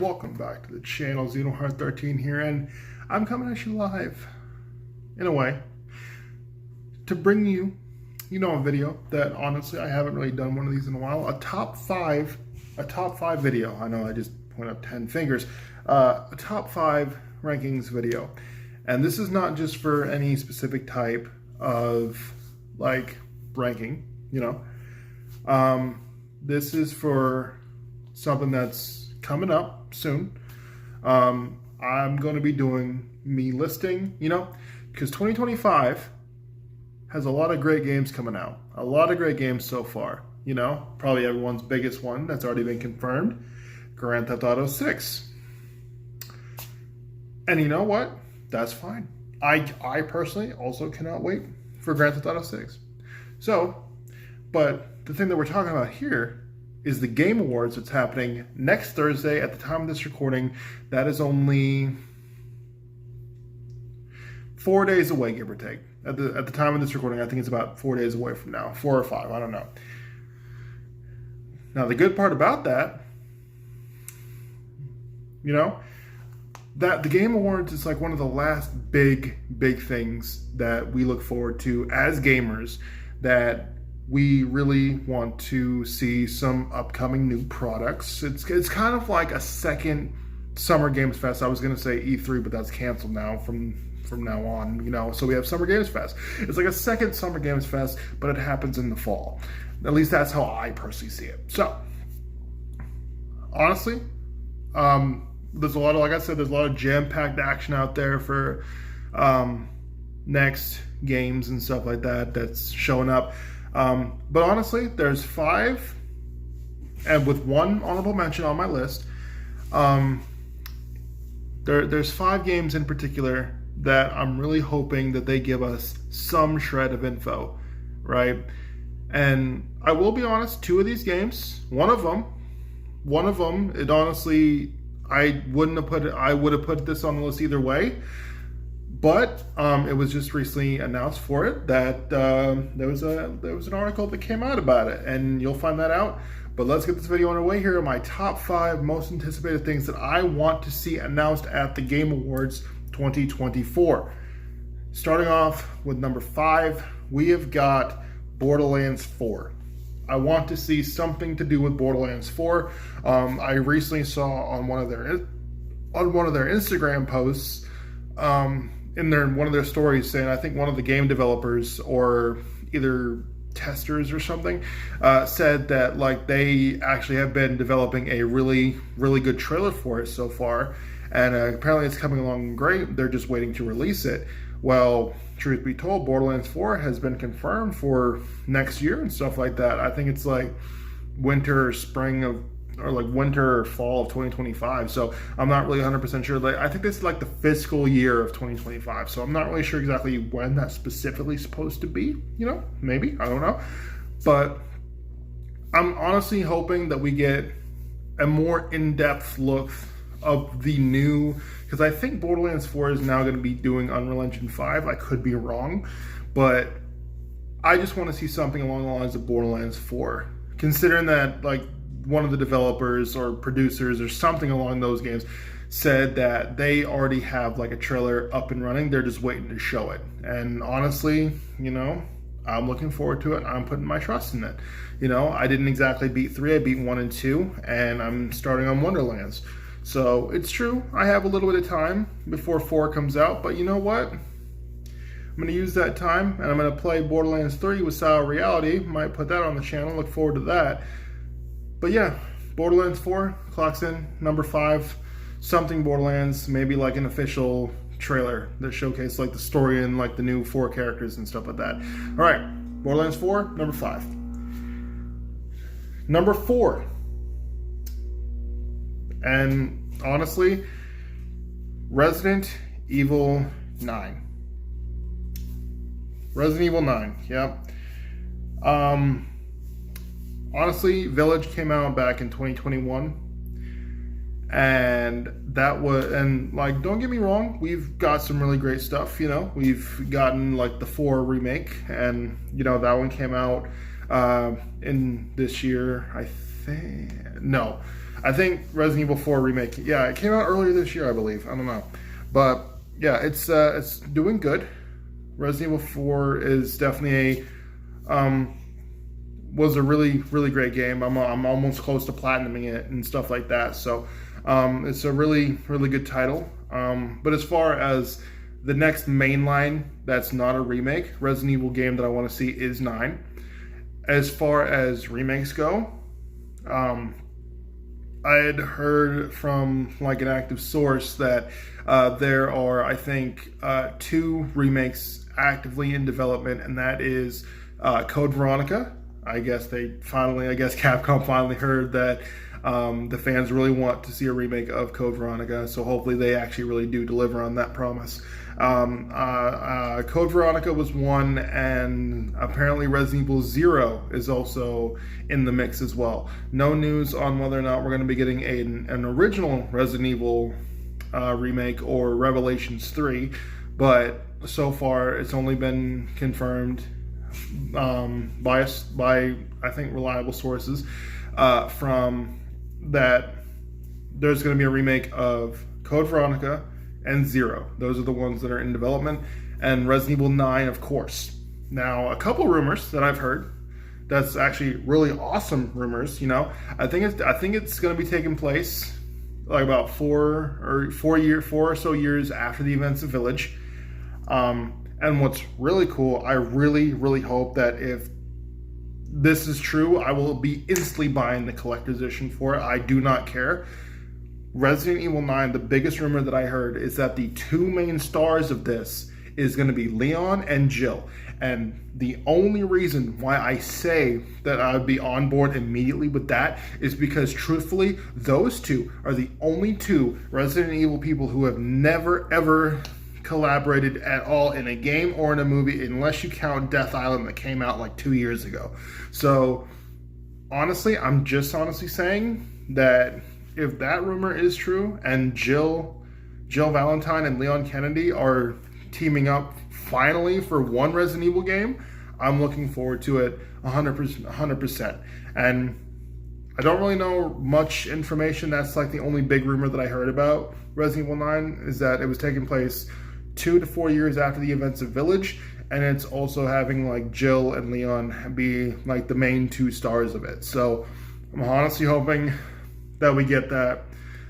welcome back to the channel. Xenoheart13 here, and I'm coming at you live, in a way, to bring you, a video that honestly I haven't really done one of these in a while. A top five video. I know I just point up 10 fingers. A top 5 rankings video, and this is not just for any specific type of ranking. This is for something that's coming up soon. I'm going to be doing me listing, because 2025 has a lot of great games coming out. A lot of great games so far, Probably everyone's biggest one that's already been confirmed, Grand Theft Auto 6. And you know what? That's fine. I personally also cannot wait for Grand Theft Auto 6. So, but the thing that we're talking about here is the Game Awards that's happening next Thursday at the time of this recording. That is only 4 days away, give or take. At the time of this recording, I think it's about 4 days away from now. 4 or 5, I don't know. Now, the good part about that, that the Game Awards is like one of the last big things that we look forward to as gamers, that we really want to see some upcoming new products. It's kind of like a second Summer Games Fest. I was going to say E3, but that's canceled now from now on, So we have Summer Games Fest. It's like a second Summer Games Fest, but it happens in the fall. At least that's how I personally see it. So, honestly, there's a lot of, like I said, there's a lot of jam-packed action out there for next games and stuff like that that's showing up. But honestly, there's 5, and with one honorable mention on my list, there's 5 games in particular that I'm really hoping that they give us some shred of info, right? And I will be honest, 2 of these games, one of them, it honestly, I would have put this on the list either way. But it was just recently announced for it that there was an article that came out about it, and you'll find that out. But let's get this video underway. Here are my top 5 most anticipated things that I want to see announced at the Game Awards 2024. Starting off with number 5, we have got Borderlands 4. I want to see something to do with Borderlands 4. I recently saw on one of their Instagram posts, in one of their stories, saying, I think one of the game developers or either testers or something said that they actually have been developing a really good trailer for it so far, and apparently it's coming along great. They're just waiting to release it. Well, truth be told, Borderlands 4 has been confirmed for next year and stuff like that. I think it's winter or spring of, or winter or fall of 2025. So I'm not really 100% sure. I think this is the fiscal year of 2025. So I'm not really sure exactly when that's specifically supposed to be. Maybe, I don't know. But I'm honestly hoping that we get a more in-depth look of the new, because I think Borderlands 4 is now going to be doing Unreal Engine 5. I could be wrong, but I just want to see something along the lines of Borderlands 4, considering that one of the developers or producers or something along those games said that they already have a trailer up and running. They're just waiting to show it. And honestly, I'm looking forward to it. I'm putting my trust in it. I didn't exactly beat 3. I beat 1 and 2, and I'm starting on Wonderlands. So it's true, I have a little bit of time before 4 comes out, but you know what? I'm going to use that time, and I'm going to play Borderlands 3 with Sour Reality. Might put that on the channel. Look forward to that. But yeah, Borderlands 4 clocks in number 5. Something Borderlands, maybe an official trailer that showcased the story and the new 4 characters and stuff like that. All right, Borderlands 4, number 5. Number 4. And honestly, Resident Evil 9. Resident Evil 9, yep. Honestly, Village came out back in 2021. And that was, don't get me wrong, we've got some really great stuff, We've gotten the 4 remake, and that one came out in this year, I think. No, I think Resident Evil 4 remake. Yeah, it came out earlier this year, I believe. I don't know, but yeah, it's doing good. Resident Evil 4 is definitely was a really great game. I'm almost close to platinuming it and stuff like that. So it's a really good title. But as far as the next mainline that's not a remake Resident Evil game that I want to see is 9. As far as remakes go, I had heard from like an active source that there are, I think, 2 remakes actively in development, and that is Code Veronica. I guess Capcom finally heard that the fans really want to see a remake of Code Veronica, so hopefully they actually really do deliver on that promise. Code Veronica was one, and apparently Resident Evil 0 is also in the mix as well. No news on whether or not we're going to be getting an original Resident Evil remake or Revelations 3, but so far it's only been confirmed by I think reliable sources from that there's going to be a remake of Code Veronica and 0. Those are the ones that are in development, and Resident Evil 9, of course. Now, a couple rumors that I've heard that's actually really awesome rumors. I think it's going to be taking place like about 4 or so years after the events of Village. And what's really cool, I really hope that if this is true, I will be instantly buying the collector's edition for it. I do not care. Resident Evil 9, the biggest rumor that I heard is that the 2 main stars of this is going to be Leon and Jill. And the only reason why I say that I would be on board immediately with that is because, truthfully, those 2 are the only 2 Resident Evil people who have never, ever collaborated at all in a game or in a movie, unless you count Death Island that came out like 2 years ago. So, honestly, I'm just honestly saying that if that rumor is true and Jill Valentine and Leon Kennedy are teaming up finally for one Resident Evil game, I'm looking forward to it 100%. And I don't really know much information. That's like the only big rumor that I heard about Resident Evil 9 is that it was taking place 2 to 4 years after the events of Village, and it's also having like Jill and Leon be like the main 2 stars of it. So I'm honestly hoping that we get that.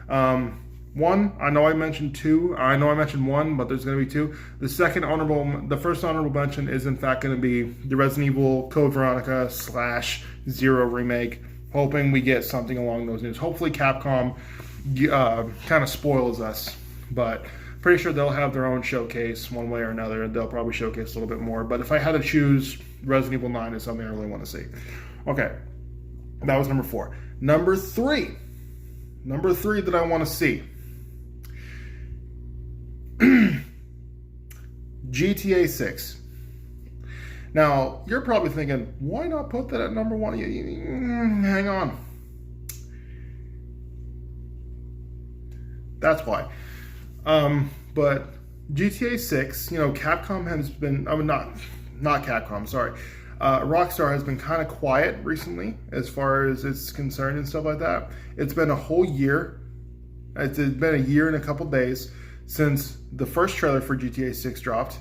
One, I know I mentioned 2. I know I mentioned 1, but there's going to be 2. The first honorable mention is in fact going to be the Resident Evil Code Veronica /0 remake. Hoping we get something along those lines. Hopefully Capcom kind of spoils us, but pretty sure they'll have their own showcase one way or another. They'll probably showcase a little bit more. But if I had to choose, Resident Evil 9 is something I really want to see. Okay, that was number 4. Number three that I want to see. GTA 6. Now, you're probably thinking, why not put that at number 1? Hang on. That's why. But GTA 6, Capcom has been, not Capcom, sorry. Rockstar has been kind of quiet recently as far as it's concerned and stuff like that. It's been a whole year. It's been a year and a couple days since the first trailer for GTA 6 dropped,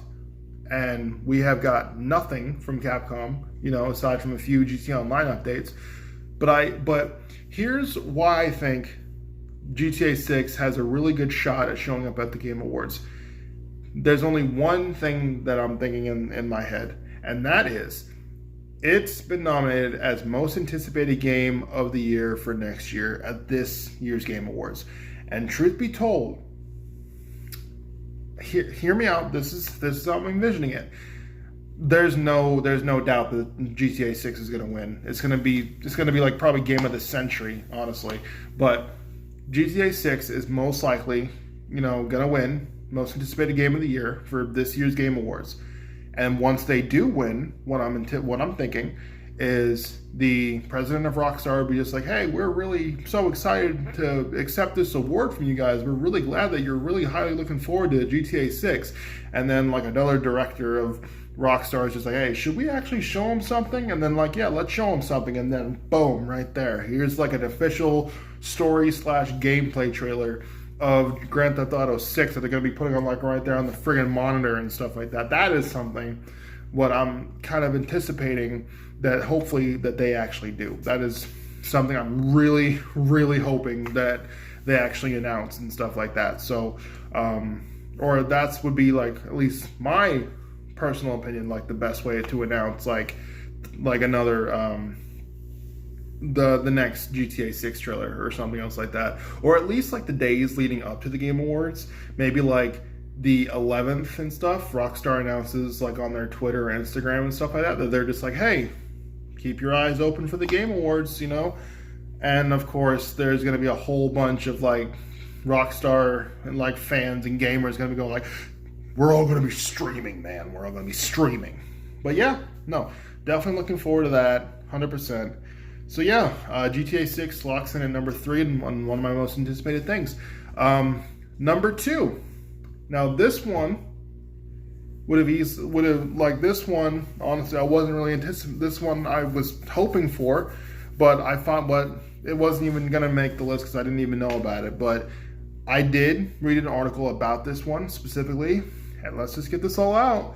and we have got nothing from Capcom, aside from a few GTA Online updates. But here's why I think GTA 6 has a really good shot at showing up at the Game Awards. There's only one thing that I'm thinking in my head, and that is it's been nominated as most anticipated game of the year for next year at this year's Game Awards. And truth be told, hear me out. This is how I'm envisioning it. There's no doubt that GTA 6 is going to win. It's going to be like probably game of the century, honestly. But GTA 6 is most likely, going to win most anticipated game of the year for this year's Game Awards. And once they do win, what I'm thinking is the president of Rockstar would be just like, hey, we're really so excited to accept this award from you guys. We're really glad that you're really highly looking forward to GTA 6. And then like another director of Rockstar is just like, hey, should we actually show him something? And then like, yeah, let's show him something. And then boom, right there. Here's like an official story / gameplay trailer of Grand Theft Auto 6 that they're going to be putting on like right there on the friggin' monitor and stuff like that. That is something what I'm kind of anticipating that hopefully that they actually do. That is something I'm really, really hoping that they actually announce and stuff like that. So, or that's would be like, at least my personal opinion, like the best way to announce like another the next GTA 6 trailer or something else like that, or at least like the days leading up to the Game Awards, maybe like the 11th and stuff. Rockstar announces like on their Twitter or Instagram and stuff like that that they're just like, hey, keep your eyes open for the Game Awards, you know. And of course there's going to be a whole bunch of like Rockstar and like fans and gamers going to be going like, we're all going to be streaming, man. We're all going to be streaming. But yeah, no, definitely looking forward to that, 100%. So yeah, GTA 6 locks in at number 3 and one of my most anticipated things. Number 2. Now this one would have like this one. Honestly, I wasn't really anticipating this one. I was hoping for, but I thought, but it wasn't even going to make the list because I didn't even know about it. But I did read an article about this one specifically. And let's just get this all out.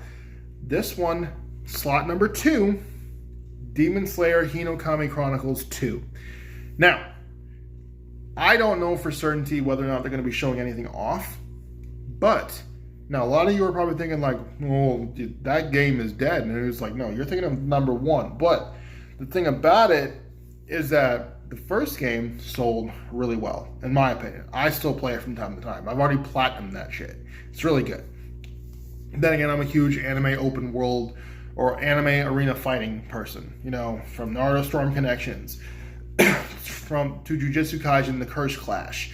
This one, slot number 2, Demon Slayer Hinokami Chronicles 2. Now, I don't know for certainty whether or not they're going to be showing anything off, but now a lot of you are probably thinking like, well, that game is dead. And it was like, no, you're thinking of number 1. But the thing about it is that the first game sold really well, in my opinion. I still play it from time to time. I've already platinumed that shit. It's really good. Then again, I'm a huge anime open world or anime arena fighting person. You know, from Naruto Storm Connections, to Jujutsu Kaisen, The Curse Clash,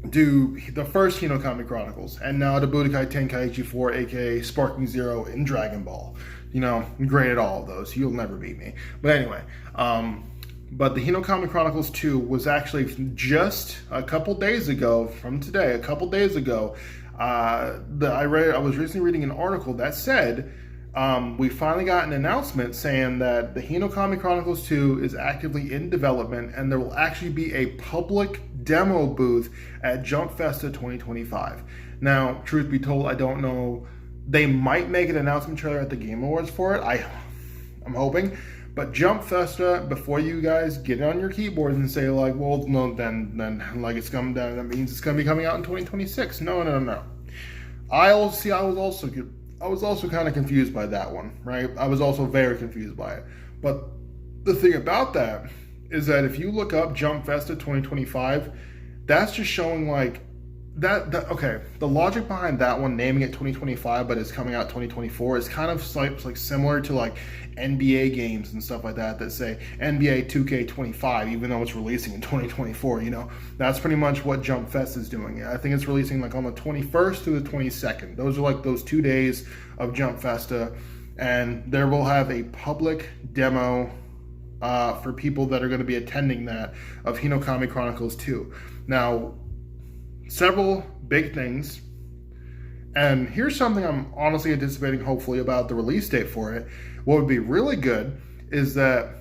to the first Hinokami Chronicles, and now to Budokai Tenkaichi 4, aka Sparking Zero in Dragon Ball. You know, great at all of those. You'll never beat me. But anyway, but the Hinokami Chronicles 2 was actually just a couple days ago, from today, a couple days ago, I was recently reading an article that said we finally got an announcement saying that the Hinokami Chronicles 2 is actively in development, and there will actually be a public demo booth at Jump Festa 2025. Now, truth be told, I don't know. They might make an announcement trailer at the Game Awards for it. I'm hoping. But Jump Festa, before you guys get on your keyboards and say like, well, no, then like it's coming down, that means it's going to be coming out in 2026. No. I was also kind of confused by that one, right? I was also very confused by it. But the thing about that is that if you look up Jump Festa 2025, that's just showing like okay, the logic behind that one, naming it 2025 but it's coming out 2024, is kind of like similar to like NBA games and stuff like that say NBA 2K25 even though it's releasing in 2024. You know, that's pretty much what Jump Fest is doing. I think it's releasing like on the 21st to the 22nd. Those are like those 2 days of Jump Festa, and there will have a public demo for people that are going to be attending that of Hinokami Chronicles 2. Now, several big things, and here's something I'm honestly anticipating hopefully about the release date for it. What would be really good is that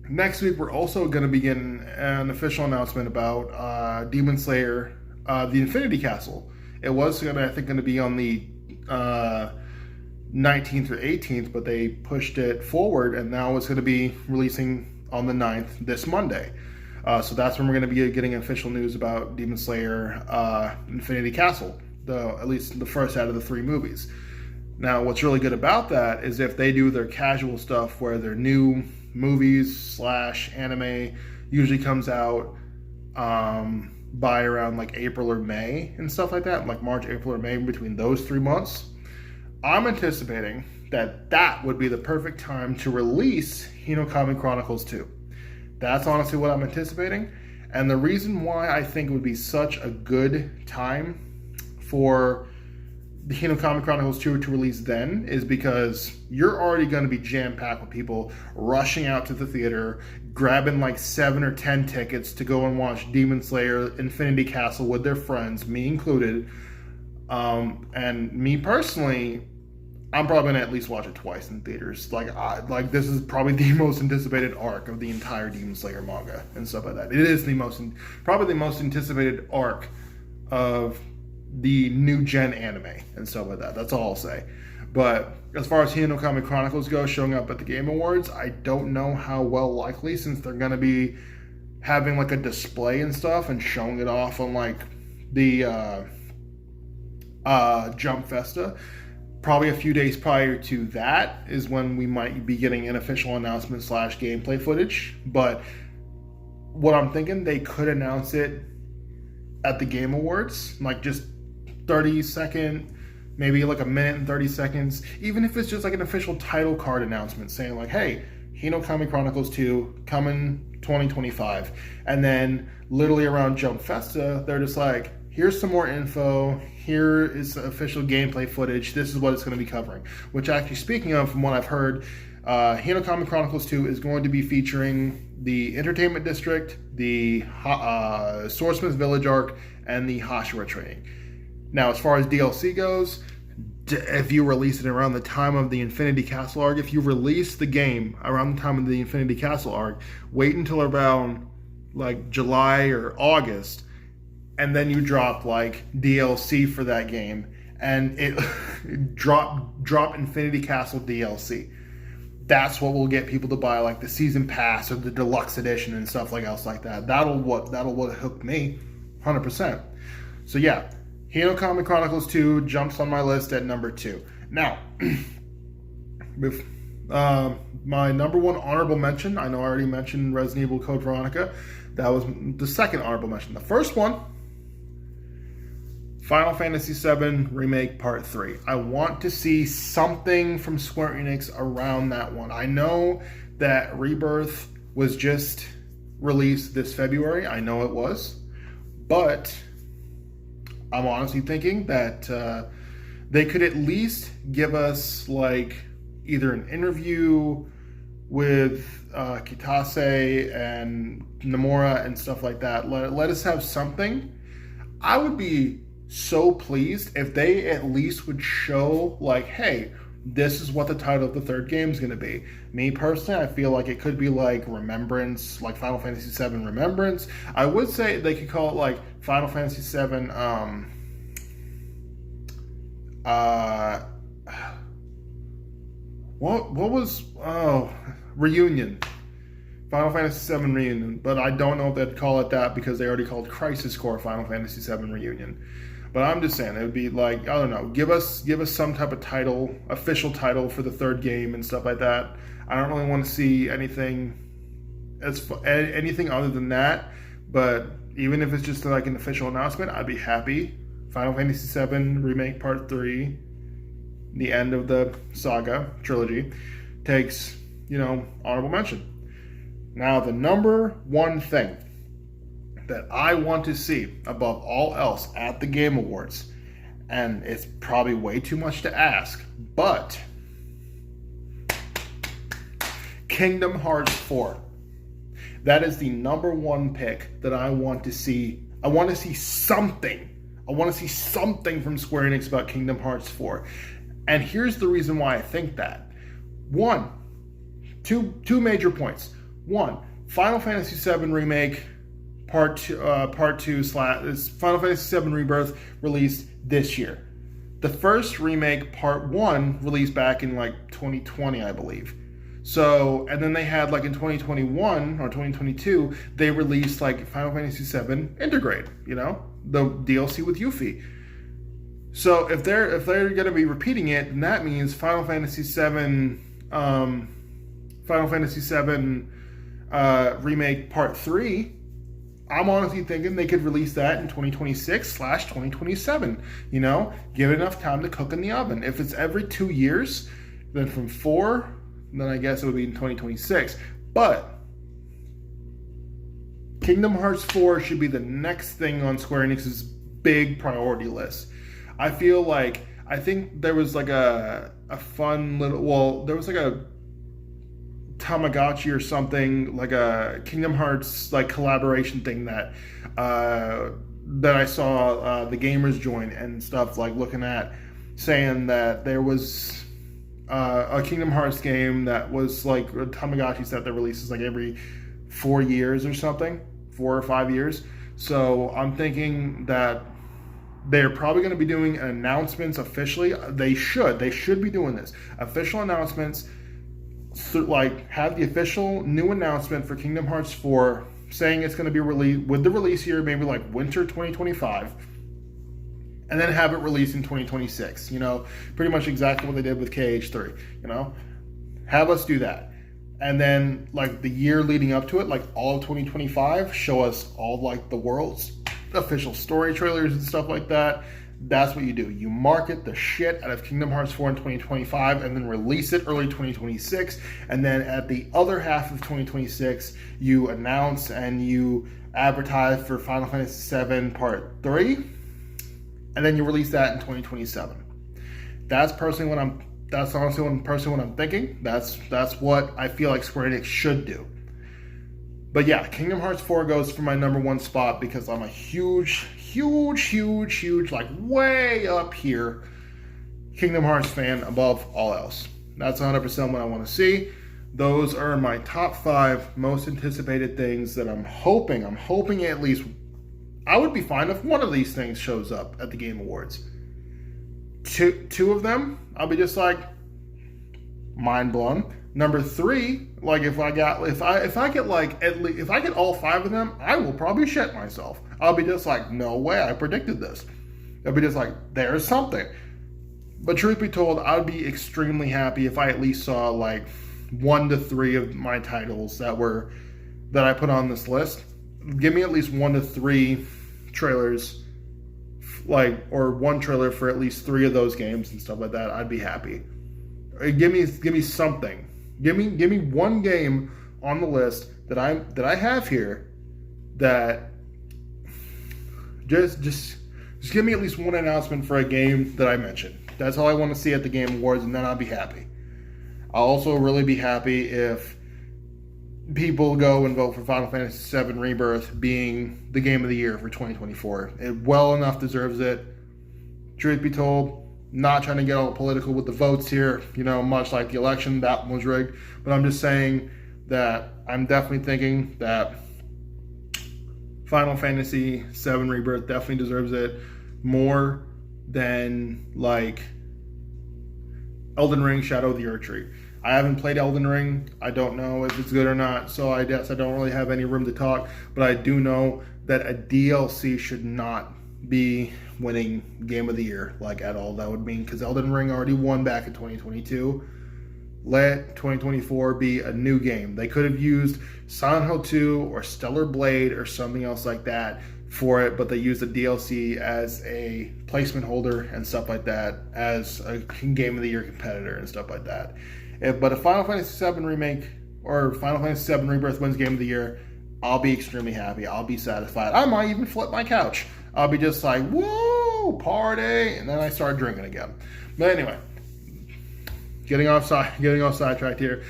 next week we're also going to be getting an official announcement about Demon Slayer, the Infinity Castle. It was I think going to be on the 19th or 18th, but they pushed it forward, and now it's going to be releasing on the 9th, this Monday. So that's when we're going to be getting official news about Demon Slayer Infinity Castle, at least the first out of the 3 movies. Now, what's really good about that is if they do their casual stuff where their new movies / anime usually comes out by around like April or May and stuff like that, like March, April, or May, between those 3 months, I'm anticipating that would be the perfect time to release Hinokami Chronicles 2. That's honestly what I'm anticipating. And the reason why I think it would be such a good time for the Hinokami Chronicles 2 to release then is because you're already going to be jam-packed with people rushing out to the theater, grabbing like 7 or 10 tickets to go and watch Demon Slayer Infinity Castle with their friends, me included. And me personally, I'm probably gonna at least watch it twice in theaters. Like this is probably the most anticipated arc of the entire Demon Slayer manga and stuff like that. It is probably the most anticipated arc of the new gen anime and stuff like that. That's all I'll say. But as far as Hinokami Chronicles go, showing up at the Game Awards, I don't know how well likely, since they're gonna be having like a display and stuff and showing it off on like the Jump Festa. Probably a few days prior to that is when we might be getting an official announcement / gameplay footage. But what I'm thinking, they could announce it at the Game Awards, like just 30-second, maybe like a minute and 30 seconds, even if it's just like an official title card announcement saying like, hey, Hinokami Chronicles 2 coming 2025. And then literally around Jump Festa, they're just like, here's some more info. Here is the official gameplay footage. This is what it's going to be covering. Which, actually, speaking of, from what I've heard, Hinokami Chronicles 2 is going to be featuring the Entertainment District, the Swordsmith Village arc, and the Hashira training. Now, as far as DLC goes, if you release it around the time of the Infinity Castle arc, if you release the game around the time of the Infinity Castle arc, wait until around like July or August, and then you drop like DLC for that game, and it drop Infinity Castle DLC. That's what will get people to buy like the season pass or the deluxe edition and stuff like else like that. That'll what hooked me, 100%. So yeah, Hinokami Chronicles 2 jumps on my list at number 2. Now, my number 1 honorable mention, I know I already mentioned Resident Evil Code Veronica. That was the second honorable mention. The first one, Final Fantasy VII Remake Part 3. I want to see something from Square Enix around that one. I know that Rebirth was just released this February. I know it was. But I'm honestly thinking that they could at least give us like either an interview with Kitase and Nomura and stuff like that. Let us have something. I would be so pleased if they at least would show like, hey, this is what the title of the third game is going to be. Me personally, I feel like it could be like Remembrance, like Final Fantasy VII Remembrance. I would say they could call it like Final Fantasy VII Reunion. Final Fantasy VII Reunion. But I don't know if they'd call it that because they already called Crisis Core Final Fantasy VII Reunion. But I'm just saying, it would be like, I don't know, give us some type of title, official title for the third game and stuff like that. I don't really want to see anything other than that. But even if it's just like an official announcement, I'd be happy. Final Fantasy VII Remake Part 3, the end of the saga trilogy, takes, honorable mention. Now, the number one thing that I want to see above all else at the Game Awards, and it's probably way too much to ask, but Kingdom Hearts 4. That is the number one pick that I want to see. I want to see something. I want to see something from Square Enix about Kingdom Hearts 4. And here's the reason why I think that. Two major points. One, Final Fantasy VII Remake Part 2 Final Fantasy VII Rebirth released this year. The first remake, Part 1, released back in like 2020, I believe. So, and then they had like in 2021 or 2022, they released like Final Fantasy VII Intergrade, the DLC with Yuffie. So if they're going to be repeating it, then that means Final Fantasy VII Remake Part 3. I'm honestly thinking they could release that in 2026/2027. Give it enough time to cook in the oven. If it's every 2 years, then from 4, then I guess it would be in 2026. But Kingdom Hearts 4 should be the next thing on Square Enix's big priority list. I feel like I think there was like a fun little, well, there was like a Tamagotchi or something, like a Kingdom Hearts like collaboration thing that that I saw the gamers join and stuff, like looking at, saying that there was a Kingdom Hearts game that was like a Tamagotchi set that releases like every 4 years or something, 4 or 5 years. So I'm thinking that they're probably going to be doing announcements officially. They should be doing this. Official announcements, so like have the official new announcement for Kingdom Hearts 4 saying it's going to be released with the release year, maybe like winter 2025, and then have it released in 2026. You know, pretty much exactly what they did with KH3. You know, have us do that. And then like the year leading up to it, like all of 2025, show us all like the world's official story trailers and stuff like that. That's what you do. You market the shit out of Kingdom Hearts 4 in 2025 and then release it early 2026. And then at the other half of 2026, you announce and you advertise for Final Fantasy VII Part 3. And then you release that in 2027. That's honestly what I'm thinking. That's what I feel like Square Enix should do. But yeah, Kingdom Hearts 4 goes for my number one spot because I'm a huge, like way up here Kingdom Hearts fan above all else. That's 100% what I want to see. Those are my top 5 most anticipated things that I'm hoping at least. I would be fine if one of these things shows up at the Game Awards. Two of them, I'll be just like mind blown. Number 3, like if I get all 5 of them, I will probably shit myself. I'll be just like, no way, I predicted this. I'll be just like, there's something. But truth be told, I would be extremely happy if I at least saw like 1 to 3 of my titles that I put on this list. Give me at least 1 to 3 trailers, like, or 1 trailer for at least 3 of those games and stuff like that. I'd be happy. Give me something. Give me 1 game on the list that I have here that just give me at least 1 announcement for a game that I mentioned. That's all I want to see at the Game Awards, and then I'll be happy. I'll also really be happy if people go and vote for Final Fantasy VII Rebirth being the game of the year for 2024. It well enough deserves it. Truth be told, not trying to get all political with the votes here, you know, much like the election, that one was rigged. But I'm just saying that I'm definitely thinking that Final Fantasy VII Rebirth definitely deserves it more than like Elden Ring Shadow of the Erdtree. I haven't played Elden Ring. I don't know if it's good or not, so I guess I don't really have any room to talk. But I do know that a DLC should not be winning Game of the Year, like at all. That would mean, because Elden Ring already won back in 2022. Let 2024 be a new game. They could have used Silent Hill 2 or Stellar Blade or something else like that for it, but they used the DLC as a placement holder and stuff like that, as a Game of the Year competitor and stuff like that. But if Final Fantasy VII Remake or Final Fantasy VII Rebirth wins Game of the Year, I'll be extremely happy. I'll be satisfied. I might even flip my couch. I'll be just like, whoa, party, and then I start drinking again. But anyway, getting off sidetracked here.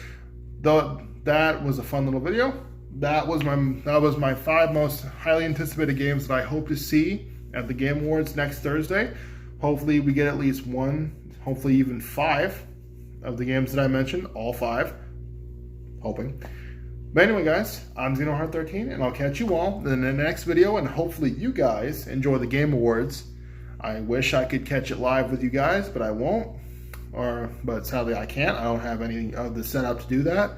Though that was a fun little video. That was my 5 most highly anticipated games that I hope to see at the Game Awards next Thursday. Hopefully we get at least 1, hopefully even 5 of the games that I mentioned, all 5. Hoping. But anyway, guys, I'm Xenoheart13, and I'll catch you all in the next video, and hopefully you guys enjoy the Game Awards. I wish I could catch it live with you guys, but I won't. But sadly I can't. I don't have any of the setup to do that.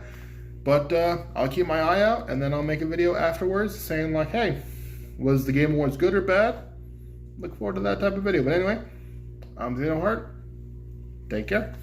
But I'll keep my eye out, and then I'll make a video afterwards saying like, hey, was the Game Awards good or bad? Look forward to that type of video. But anyway, I'm Xenoheart. Take care.